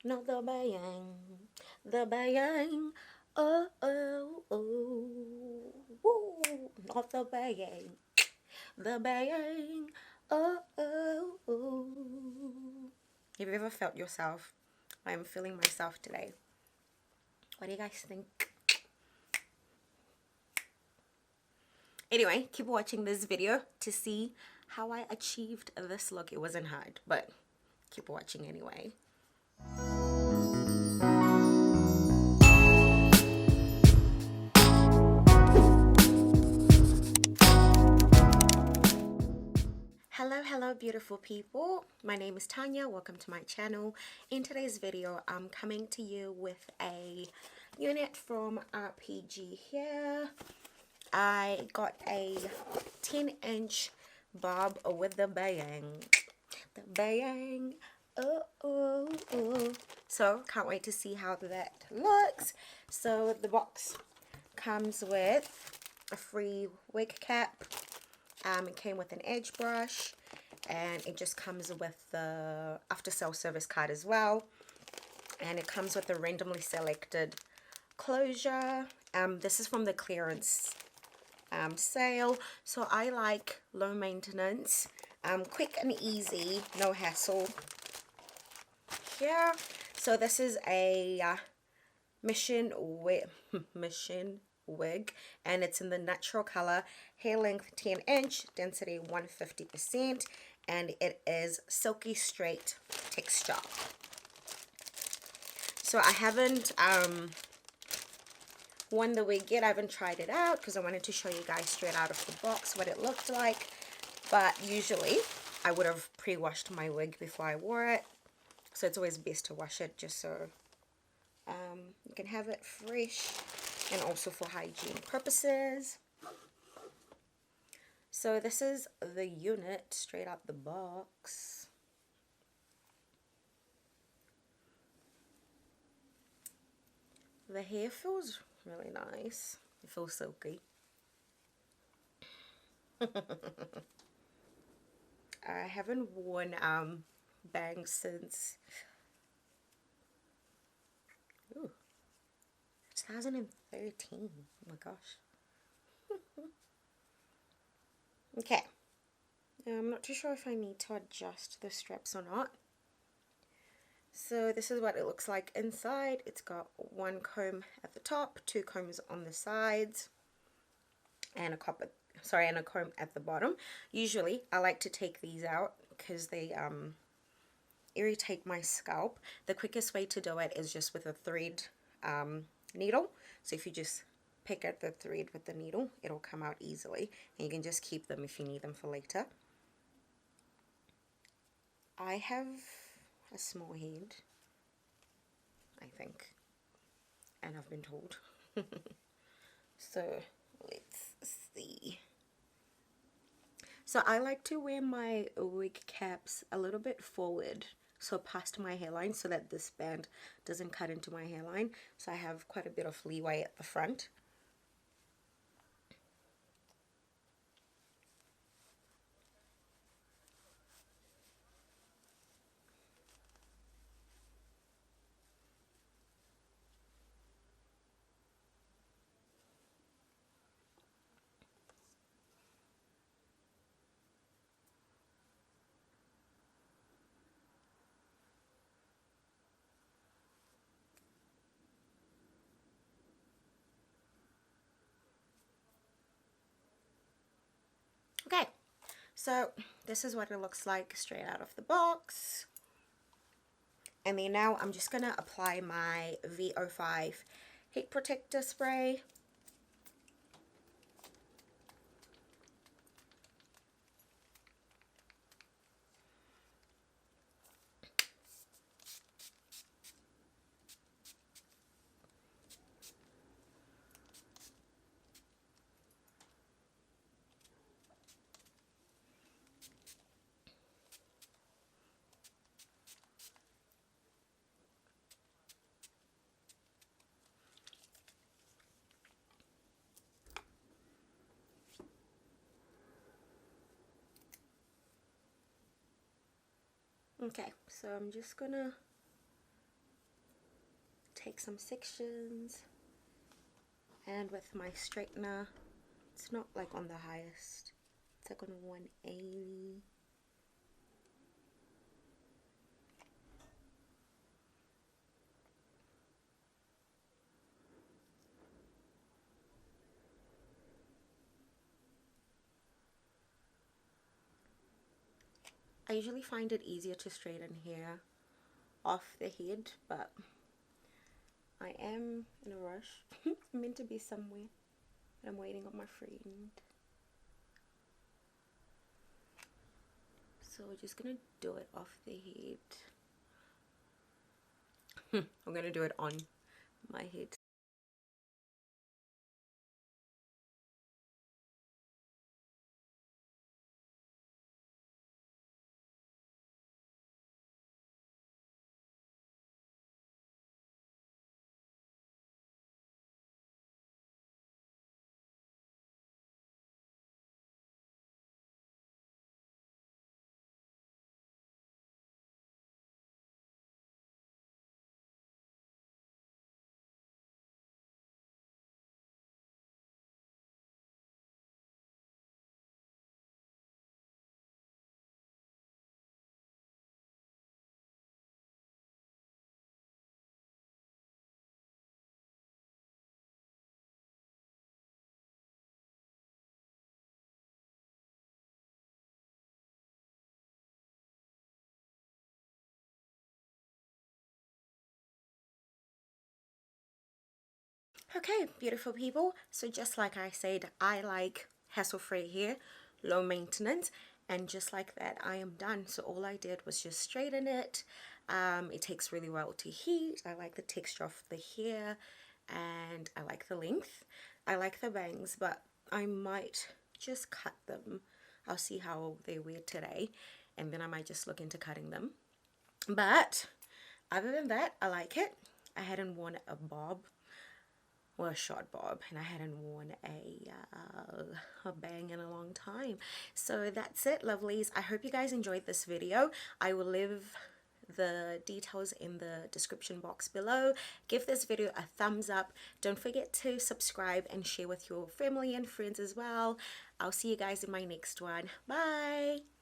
Not the bang, the bang. Oh, oh, oh. Woo. Not the bang, the bang. Oh, oh, oh. Have you ever felt yourself? I'm feeling myself today. What do you guys think? Anyway, keep watching this video to see how I achieved this look. It wasn't hard, but keep watching anyway. Hello beautiful people. My name is Tanya. Welcome to my channel. In today's video, I'm coming to you with a unit from RPGHair. I got a 10-inch bob with the bang. The bang. Oh, oh, oh. So, can't wait to see how that looks. So, the box comes with a free wig cap. It came with an edge brush, and it just comes with the after sale service card as well, and it comes with a randomly selected closure. This is from the clearance sale, so I like low maintenance, quick and easy, no hassle here. So this is a mission wig, and it's in the natural color, hair length 10-inch, density 150%, and it is silky straight texture. So I haven't worn the wig yet. I haven't tried it out because I wanted to show you guys straight out of the box what it looked like, but usually I would have pre-washed my wig before I wore it, so it's always best to wash it just so you can have it fresh, and also for hygiene purposes. So this is the unit straight out the box. The hair feels really nice. It feels silky. I haven't worn bangs since 2013. Oh my gosh. Okay. I'm not too sure if I need to adjust the straps or not. So this is what it looks like inside. It's got one comb at the top, two combs on the sides, and a comb at the bottom. Usually I like to take these out because they irritate my scalp. The quickest way to do it is just with a thread needle. So if you just pick at the thread with the needle, it'll come out easily, and you can just keep them if you need them for later. I have a small head, I think, and I've been told. So let's see. So I like to wear my wig caps a little bit forward, so past my hairline, so that this band doesn't cut into my hairline, so I have quite a bit of leeway at the front. Okay, so this is what it looks like straight out of the box. And then now I'm just gonna apply my VO5 heat protector spray. Okay, so I'm just gonna take some sections, and with my straightener, it's not like on the highest, it's like on 180. I usually find it easier to straighten hair off the head, but I am in a rush. I'm meant to be somewhere, and I'm waiting on my friend. So we're just gonna do it off the head. I'm gonna do it on my head. Okay, beautiful people. So just like I said, I like hassle-free hair, low maintenance, and just like that, I am done. So all I did was just straighten it. It takes really well to heat. I like the texture of the hair, and I like the length. I like the bangs, but I might just cut them. I'll see how they wear today, and then I might just look into cutting them. But other than that, I like it. I hadn't worn a bob or a short bob, and I hadn't worn a bang in a long time. So that's it, lovelies. I hope you guys enjoyed this video. I will leave the details in the description box below. Give this video a thumbs up. Don't forget to subscribe and share with your family and friends as well. I'll see you guys in my next one. Bye.